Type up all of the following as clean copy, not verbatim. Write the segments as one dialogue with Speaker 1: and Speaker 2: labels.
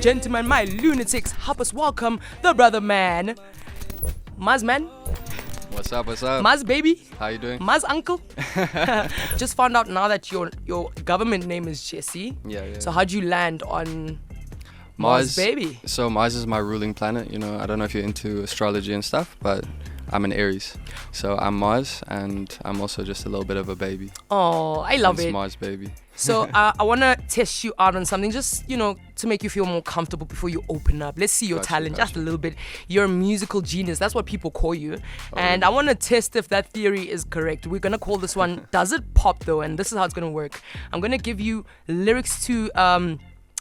Speaker 1: gentlemen, my lunatics, help us welcome the brother man. Maz man.
Speaker 2: What's up, what's up?
Speaker 1: Maz baby.
Speaker 2: How you doing?
Speaker 1: Maz uncle. Just found out now that your government name is Jesse.
Speaker 2: Yeah.
Speaker 1: So how'd you land on Mars baby?
Speaker 2: So Mars is my ruling planet, you know. I don't know if you're into astrology and stuff, but I'm an Aries. So I'm Mars, and I'm also just a little bit of a baby.
Speaker 1: Oh, I love
Speaker 2: It's
Speaker 1: it.
Speaker 2: Mars baby.
Speaker 1: So I want to test you out on something, just, you know, to make you feel more comfortable before you open up. Let's see your talent just a little bit. You're a musical genius. That's what people call you. And I want to test if that theory is correct. We're going to call this one, Does It Pop Though? And this is how it's going to work. I'm going to give you lyrics to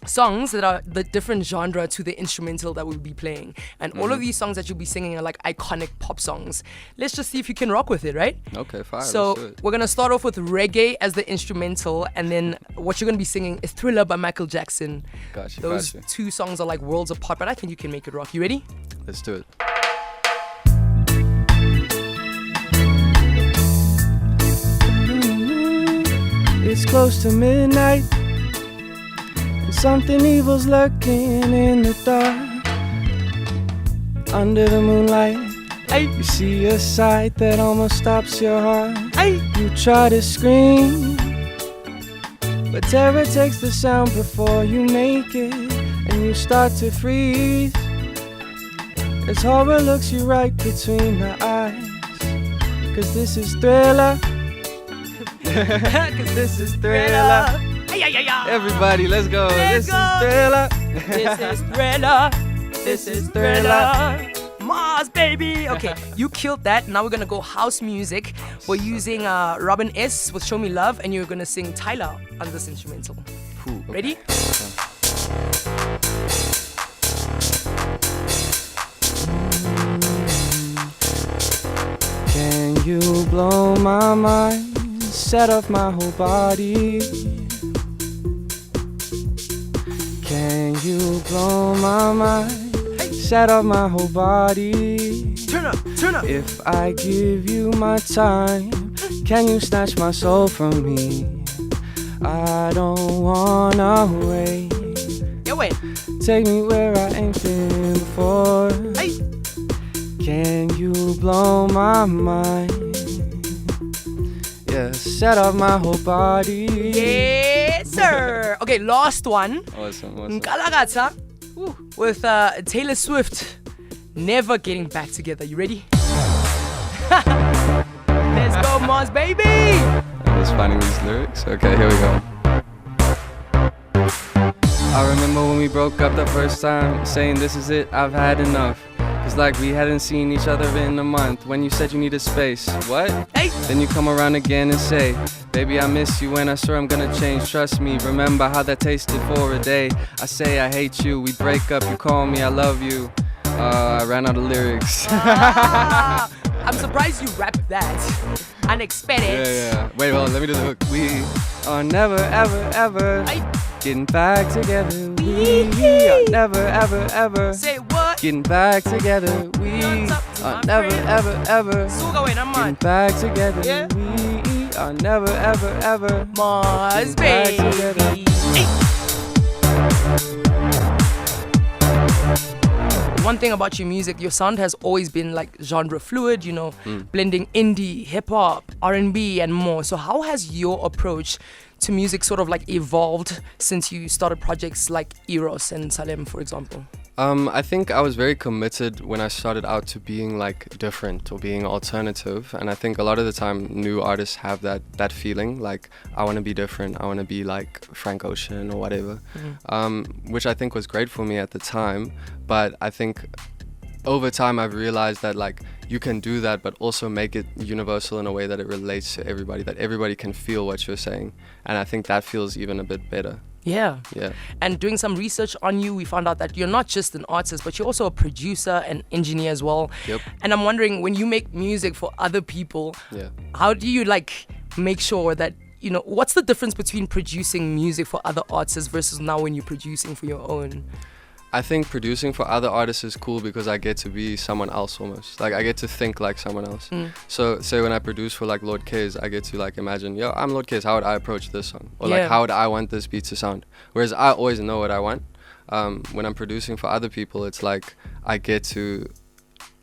Speaker 1: songs that are the different genre to the instrumental that we'll be playing. And all of these songs that you'll be singing are like iconic pop songs. Let's just see if you can rock with it, right?
Speaker 2: Okay, fine.
Speaker 1: So
Speaker 2: let's do it.
Speaker 1: we're going to start off with reggae as the instrumental, and then what you're going to be singing is Thriller by Michael Jackson.
Speaker 2: Gotcha.
Speaker 1: Those two songs are like worlds apart, but I think you can make it rock. You ready?
Speaker 2: Let's do it.
Speaker 3: It's close to midnight. Something evil's lurking in the dark. Under the moonlight, you see a sight that almost stops your heart. You try to scream, but terror takes the sound before you make it, and you start to freeze as horror looks you right between the eyes. Cause this is Thriller. Cause this is Thriller. Everybody, let's go. This is Thriller.
Speaker 1: This is Thriller. This is Thriller. Mars, baby. Okay, you killed that. Now we're gonna go house music. We're using Robin S with Show Me Love, and you're gonna sing Tyler on this instrumental.
Speaker 2: Cool. Okay.
Speaker 1: Ready?
Speaker 3: Can you blow my mind? Set off my whole body. Can you blow my mind? Set off my whole body.
Speaker 1: Turn up, turn up.
Speaker 3: If I give you my time, can you snatch my soul from me? I don't wanna wait.
Speaker 1: Yeah, wait.
Speaker 3: Take me where I ain't been before.
Speaker 1: Hey.
Speaker 3: Can you blow my mind? Yeah, set off my whole body.
Speaker 1: Yes, sir. Okay, last one.
Speaker 2: Awesome.
Speaker 1: Nkalakatha with Taylor Swift. Never Getting Back Together. You ready? Let's go, Mars, baby.
Speaker 2: I was finding these lyrics. Okay, here we go. I remember when we broke up the first time, saying this is it, I've had enough. It's like we hadn't seen each other in a month. When you said you needed space, what?
Speaker 1: Hey.
Speaker 2: Then you come around again and say, baby, I miss you and I swear I'm gonna change. Trust me, remember how that tasted for a day. I say I hate you, we break up, you call me, I love you. I ran out of lyrics.
Speaker 1: I'm surprised you rapped that. Unexpected.
Speaker 2: Yeah. Wait, well, let me do the hook. We are never, ever, ever getting back together. We are never, ever, ever
Speaker 1: Say what?
Speaker 2: getting back together. We are never, ever, ever getting back together.
Speaker 1: Yeah.
Speaker 2: We are never, ever, ever
Speaker 1: Mars,
Speaker 2: getting back
Speaker 1: baby.
Speaker 2: together.
Speaker 1: One thing about your music, your sound has always been like genre fluid, you know, blending indie, hip hop, R&B and more. So how has your approach to music sort of like evolved since you started projects like Eros and Salem, for example?
Speaker 2: I think I was very committed when I started out to being like different or being alternative, and I think a lot of the time new artists have that feeling like I want to be different, I want to be like Frank Ocean or whatever, which I think was great for me at the time. But I think over time I've realized that like you can do that but also make it universal in a way that it relates to everybody, that everybody can feel what you're saying, and I think that feels even a bit better.
Speaker 1: Yeah.
Speaker 2: Yeah.
Speaker 1: And doing some research on you, we found out that you're not just an artist, but you're also a producer and engineer as well.
Speaker 2: Yep.
Speaker 1: And I'm wondering, when you make music for other people, how do you like make sure that, you know, what's the difference between producing music for other artists versus now when you're producing for your own?
Speaker 2: I think producing for other artists is cool because I get to be someone else almost. Like I get to think like someone else. So say when I produce for like Lord K's, I get to like imagine, yo, I'm Lord K's, how would I approach this song? Or like how would I want this beat to sound? Whereas I always know what I want. when I'm producing for other people, it's like I get to,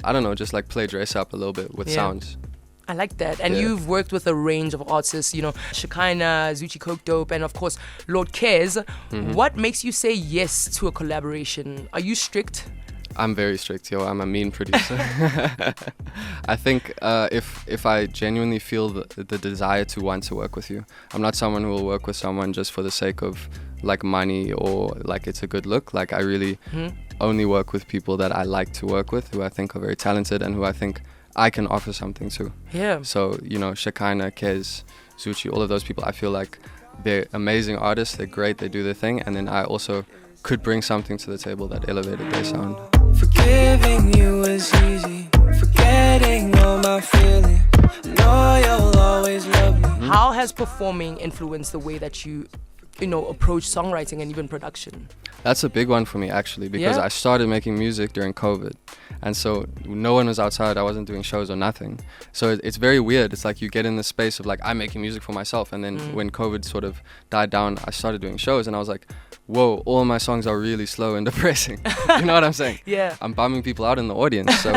Speaker 2: I don't know, just like play dress up a little bit with sounds.
Speaker 1: I like that. And you've worked with a range of artists, you know, Shekinah, Zuchi Coke Dope, and of course, Lord Cares. What makes you say yes to a collaboration? Are you strict?
Speaker 2: I'm very strict, yo. I'm a mean producer. I think if I genuinely feel the desire to want to work with you, I'm not someone who will work with someone just for the sake of like money or like it's a good look. Like I really only work with people that I like to work with, who I think are very talented and who I think I can offer something to.
Speaker 1: Yeah.
Speaker 2: So, you know, Shekinah, Kez, Zuchi, all of those people, I feel like they're amazing artists, they're great, they do their thing, and then I also could bring something to the table that elevated their sound.
Speaker 3: Forgiving you is easy, forgetting all my feelings. Know you'll always love me.
Speaker 1: How has performing influenced the way that you approach songwriting and even production?
Speaker 2: That's a big one for me, actually, because I started making music during COVID. And so no one was outside, I wasn't doing shows or nothing. So it's very weird. It's like you get in the space of like, I'm making music for myself. And then when COVID sort of died down, I started doing shows and I was like, whoa, all my songs are really slow and depressing. You know what I'm saying?
Speaker 1: Yeah.
Speaker 2: I'm bumming people out in the audience. So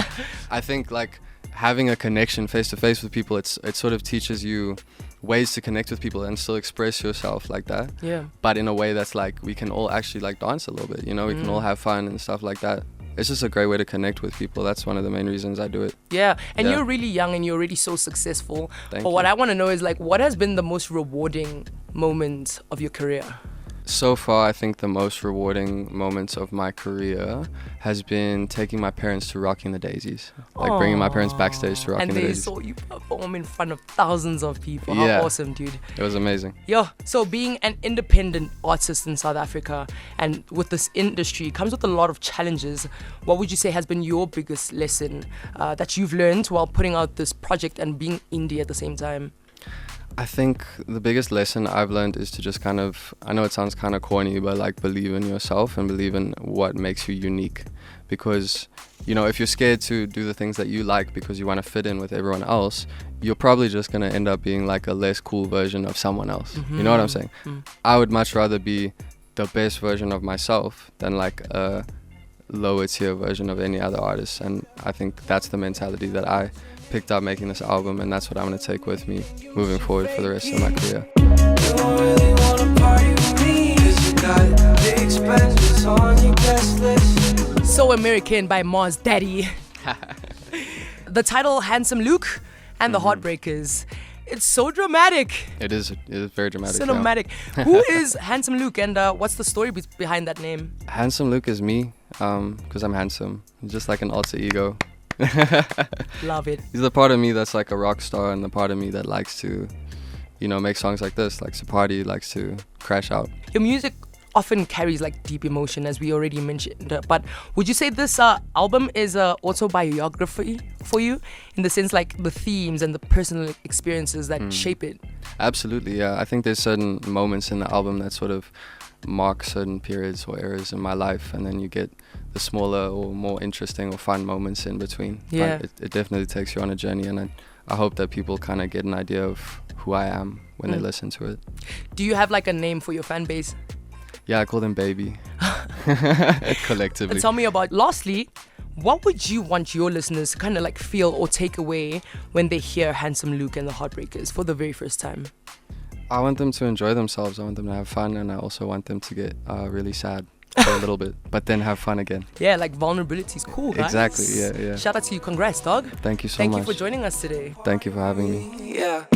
Speaker 2: I think like having a connection face to face with people, it sort of teaches you ways to connect with people and still express yourself like that.
Speaker 1: Yeah.
Speaker 2: But in a way that's like, we can all actually like dance a little bit, you know, we can all have fun and stuff like that. It's just a great way to connect with people. That's one of the main reasons I do it.
Speaker 1: Yeah, and you're really young and you're already so successful.
Speaker 2: Thank
Speaker 1: but
Speaker 2: you.
Speaker 1: what I want to know is like, what has been the most rewarding moment of your career?
Speaker 2: So far, I think the most rewarding moments of my career has been taking my parents to Rocking the Daisies. Like bringing my parents backstage to Rocking the
Speaker 1: And they
Speaker 2: Daisies.
Speaker 1: saw you perform in front of thousands of people.
Speaker 2: Yeah.
Speaker 1: How awesome, dude.
Speaker 2: It was amazing.
Speaker 1: Yo, so being an independent artist in South Africa and with this industry comes with a lot of challenges. What would you say has been your biggest lesson that you've learned while putting out this project and being indie at the same time?
Speaker 2: I think the biggest lesson I've learned is to just kind of, I know it sounds kind of corny, but like believe in yourself and believe in what makes you unique. Because, you know, if you're scared to do the things that you like because you want to fit in with everyone else, you're probably just going to end up being like a less cool version of someone else. You know what I'm saying? I would much rather be the best version of myself than like a lower tier version of any other artist. And I think that's the mentality that I picked up making this album, and that's what I'm going to take with me moving forward for the rest of my career.
Speaker 3: You don't really wanna party with me, 'cause you got big expenses on your guest list.
Speaker 1: So American by Mars Daddy. The title Handsome Luke and the Heartbreakers. It's so dramatic.
Speaker 2: It is very dramatic.
Speaker 1: Cinematic. Who is Handsome Luke and what's the story behind that name?
Speaker 2: Handsome Luke is me, because I'm handsome. Just like an alter ego.
Speaker 1: Love it.
Speaker 2: He's the part of me that's like a rock star and the part of me that likes to, you know, make songs like this, likes to party, likes to crash out.
Speaker 1: Your music often carries like deep emotion, as we already mentioned. But would you say this album is a autobiography for you, in the sense like the themes and the personal experiences that shape it?
Speaker 2: Absolutely, yeah. I think there's certain moments in the album that sort of mark certain periods or eras in my life, and then you get the smaller or more interesting or fun moments in between.
Speaker 1: Yeah.
Speaker 2: But it definitely takes you on a journey, and I hope that people kind of get an idea of who I am when they listen to it.
Speaker 1: Do you have like a name for your fan base?
Speaker 2: Yeah, I call them Baby. Collectively.
Speaker 1: And tell me about, lastly, what would you want your listeners to kind of like feel or take away when they hear Handsome Luke and the Heartbreakers for the very first time?
Speaker 2: I want them to enjoy themselves. I want them to have fun, and I also want them to get really sad for a little bit, but then have fun again.
Speaker 1: Yeah, like vulnerability is cool, guys.
Speaker 2: Exactly, yeah.
Speaker 1: Shout out to you. Congrats, dog.
Speaker 2: Thank you so much.
Speaker 1: Thank you for joining us today.
Speaker 2: Thank you for having me.
Speaker 3: Yeah.